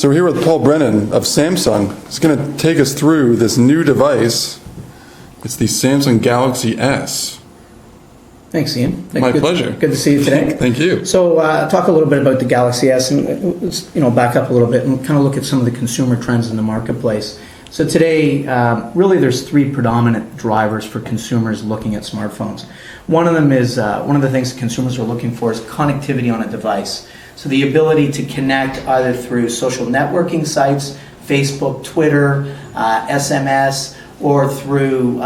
So we're here with Paul Brennan of Samsung. He's going to take us through this new device. It's the Samsung Galaxy S. Thanks, Ian. My pleasure. Good to see you today. Thank you. So talk a little bit about the Galaxy S, and let's back up a little bit and kind of look at some of the consumer trends in the marketplace. So today, really there's three predominant drivers for consumers looking at smartphones. One of them is, one of the things that consumers are looking for is connectivity on a device. So the ability to connect either through social networking sites, Facebook, Twitter, SMS, or through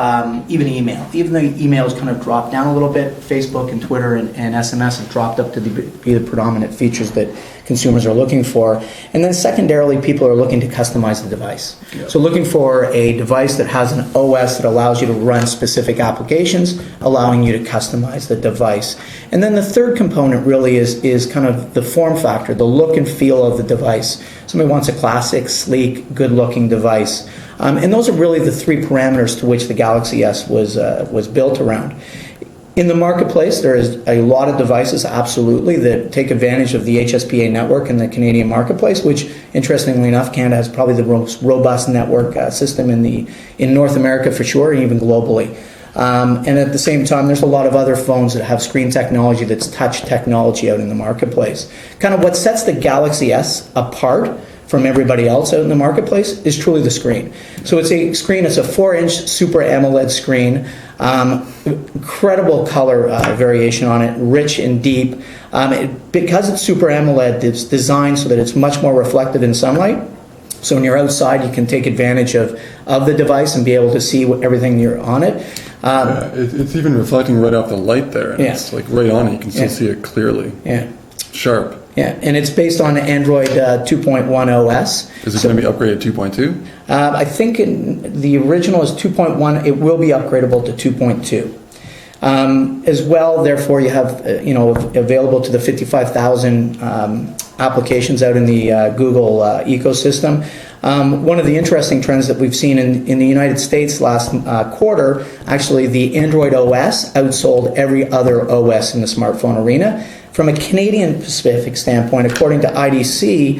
even email. Even though email has kind of dropped down a little bit, Facebook and Twitter and SMS have dropped up to be the predominant features that consumers are looking for. And then secondarily, people are looking to customize the device. Yep. So looking for a device that has an OS that allows you to run specific applications, allowing you to customize the device. And then the third component really is kind of the form factor, the look and feel of the device. Somebody wants a classic, sleek, good-looking device. And those are really the three parameters to which the Galaxy S was built around. In the marketplace, there is a lot of devices, absolutely, that take advantage of the HSPA network in the Canadian marketplace, which, interestingly enough, Canada has probably the most robust network system in North America for sure, and even globally. And at the same time, there's a lot of other phones that have screen technology that's touch technology out in the marketplace. Kind of what sets the Galaxy S apart from everybody else out in the marketplace is truly the screen. So it's a screen, it's a 4-inch Super AMOLED screen, incredible color variation on it, rich and deep. Because it's Super AMOLED, it's designed so that it's much more reflective in sunlight. So when you're outside, you can take advantage of the device and be able to see everything you're on it. It's even reflecting right off the light there. And it's like right on it. You can still see it clearly. Yeah. Sharp. Yeah, and it's based on Android 2.1 OS. Is it going to be upgraded to 2.2? I think the original is 2.1. It will be upgradable to 2.2. As well, therefore, you have available to the 55,000 applications out in the Google ecosystem. One of the interesting trends that we've seen in the United States last quarter, actually the Android OS outsold every other OS in the smartphone arena. From a Canadian specific standpoint, according to IDC,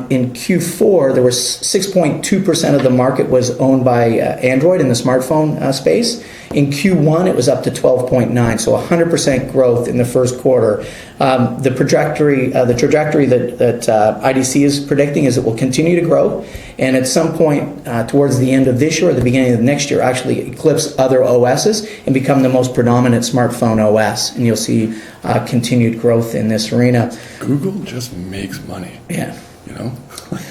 in Q4, there was 6.2% of the market was owned by Android in the smartphone space. In Q1, it was up to 12.9%, so 100% growth in the first quarter. The trajectory that IDC is predicting is it will continue to grow, and at some point towards the end of this year or the beginning of next year, actually eclipse other OSs and become the most predominant smartphone OS, and you'll see continued growth in this arena. Google just makes money. Yeah.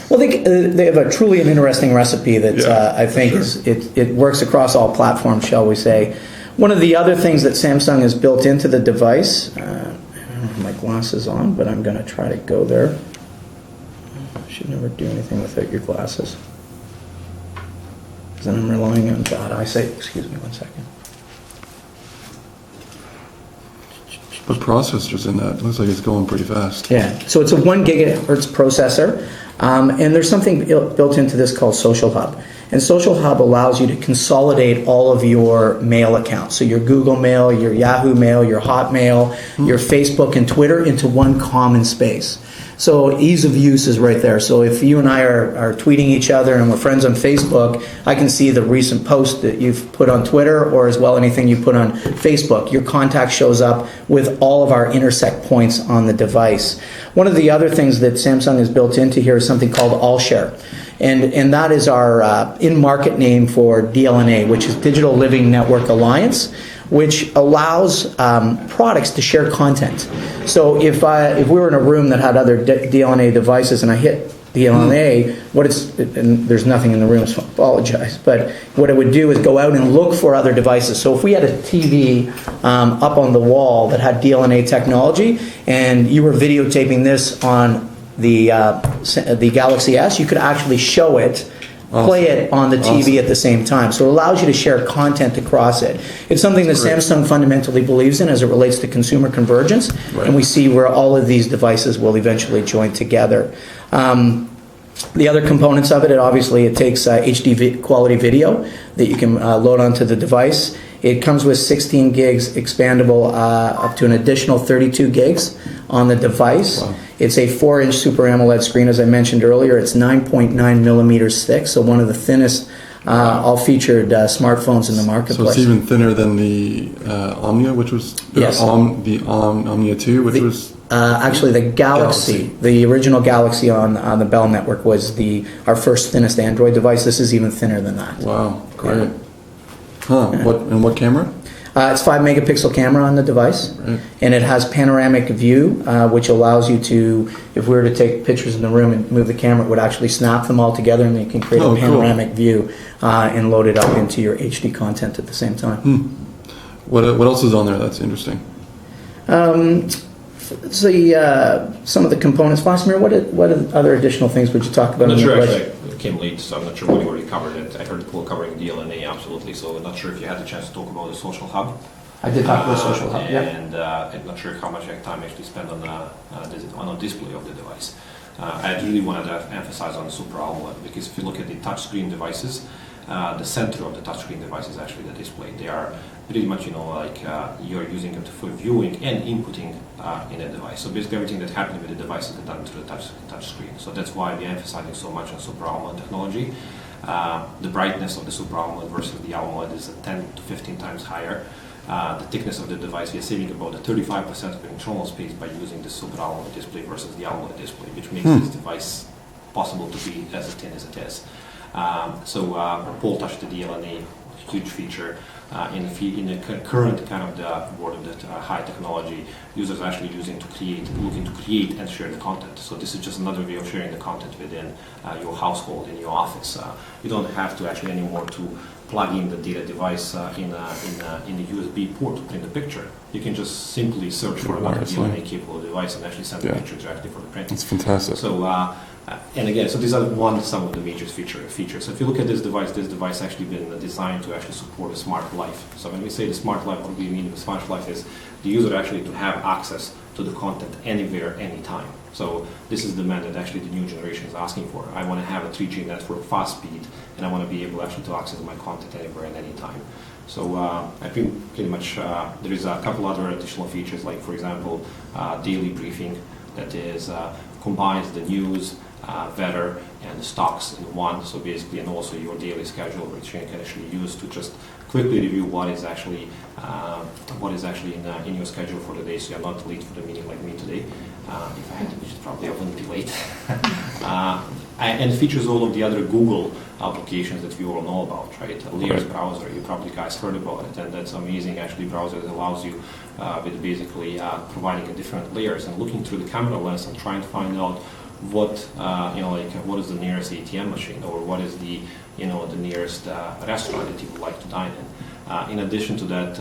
Well, they have a truly an interesting recipe that I think it works across all platforms, shall we say. One of the other things that Samsung has built into the device, I don't have my glasses on, but I'm going to try to go there. You should never do anything without your glasses, because then I'm relying on bad eyesight. Excuse me one second. What processor's in that? It looks like it's going pretty fast. Yeah, so it's a 1 gigahertz processor, and there's something built into this called Social Hub. And Social Hub allows you to consolidate all of your mail accounts. So your Google Mail, your Yahoo Mail, your Hotmail, your Facebook and Twitter into one common space. So ease of use is right there. So if you and I are tweeting each other and we're friends on Facebook, I can see the recent post that you've put on Twitter, or as well anything you put on Facebook. Your contact shows up with all of our intersect points on the device. One of the other things that Samsung has built into here is something called AllShare. And that is our in-market name for DLNA, which is Digital Living Network Alliance, which allows products to share content. So if we were in a room that had other DLNA devices and I hit DLNA, and there's nothing in the room, so I apologize, but what it would do is go out and look for other devices. So if we had a TV up on the wall that had DLNA technology and you were videotaping this on the Galaxy S, you could actually show it, play it on the TV at the same time. So it allows you to share content across it. It's something that Samsung fundamentally believes in as it relates to consumer convergence, and we see where all of these devices will eventually join together. The other components of it, it takes HD quality video that you can load onto the device. It comes with 16 gigs expandable up to an additional 32 gigs on the device. Wow. It's a 4-inch Super AMOLED screen, as I mentioned earlier. It's 9.9 millimeters thick, so one of the thinnest all-featured smartphones in the marketplace. So it's even thinner than the Omnia, which was Yes. the Omnia 2, which was Actually, the Galaxy, the original Galaxy on the Bell network was our first thinnest Android device. This is even thinner than that. wow, great. Huh? What camera? It's 5-megapixel camera on the device, Right. and it has panoramic view, which allows you to, if we were to take pictures in the room and move the camera, it would actually snap them all together, and then you can create Oh, a cool. panoramic view and load it up into your HD content at the same time. What else is on there that's interesting? Let's see some of the components. Vladimir, what other additional things would you talk about? I'm not in sure the actually. It came late, so I'm not sure what you already covered it. I heard people covering DLNA absolutely, so I'm not sure if you had the chance to talk about the social hub. I did talk about social hub. Yeah. And I'm not sure how much time actually spent on the display of the device. I really wanted to emphasize on the Super AMOLED because if you look at the touchscreen devices, the center of the touchscreen device is actually the display. They are pretty much, you're using it for viewing and inputting in a device. So basically everything that happens with the device is done through the touch screen. So that's why we're emphasizing so much on Super AMOLED technology. The brightness of the Super AMOLED versus the AMOLED is 10 to 15 times higher. The thickness of the device, we are saving about 35% of the internal space by using the Super AMOLED display versus the AMOLED display, which makes this device possible to be as thin as it is. Paul touched the DLNA, huge feature. In the current kind of the world of the high technology, users are actually looking to create and share the content. So this is just another way of sharing the content within your household, in your office. You don't have to actually anymore to plug in the data device in the USB port to print the picture. You can just simply search for another DLNA capable device and actually send the picture directly for the print. It's fantastic. So, and again, so these are some of the major features. So if you look at this device actually been designed to actually support a smart life. So when we say the smart life, what we mean with smart life is the user actually to have access to the content anywhere, anytime. So this is the demand that actually the new generation is asking for. I want to have a 3G network, fast speed, and I want to be able actually to access my content anywhere and anytime. So I think pretty much there is a couple other additional features, like for example, daily briefing that is combines the news, weather, and the stocks in one. So basically, and also your daily schedule, which you can actually use to just quickly review what is actually in your schedule for the day, so you're not late for the meeting like me today. If I had to, which is probably I wouldn't be late. And features all of the other Google applications that we all know about, right? Layers browser, you probably guys heard about it, and that's amazing. Actually, browser that allows you with basically providing a different layers and looking through the camera lens and trying to find out what what is the nearest ATM machine, or what is the nearest restaurant that you would like to dine in. In addition to that,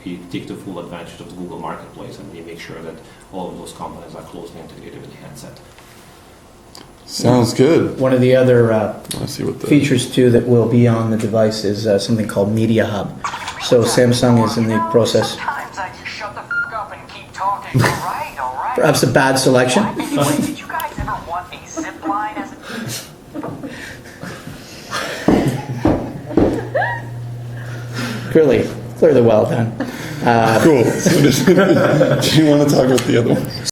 we take the full advantage of the Google Marketplace, and we make sure that all of those components are closely integrated with the handset. Sounds good. One of the other Let's see what features too that will be on the device is something called Media Hub. So Samsung is in the process. Sometimes I just shut the f*** up and keep talking. All right. Perhaps a bad selection. Anyway, did you guys ever want a zip line as a... Clearly well done. Cool. So do you want to talk about the other one?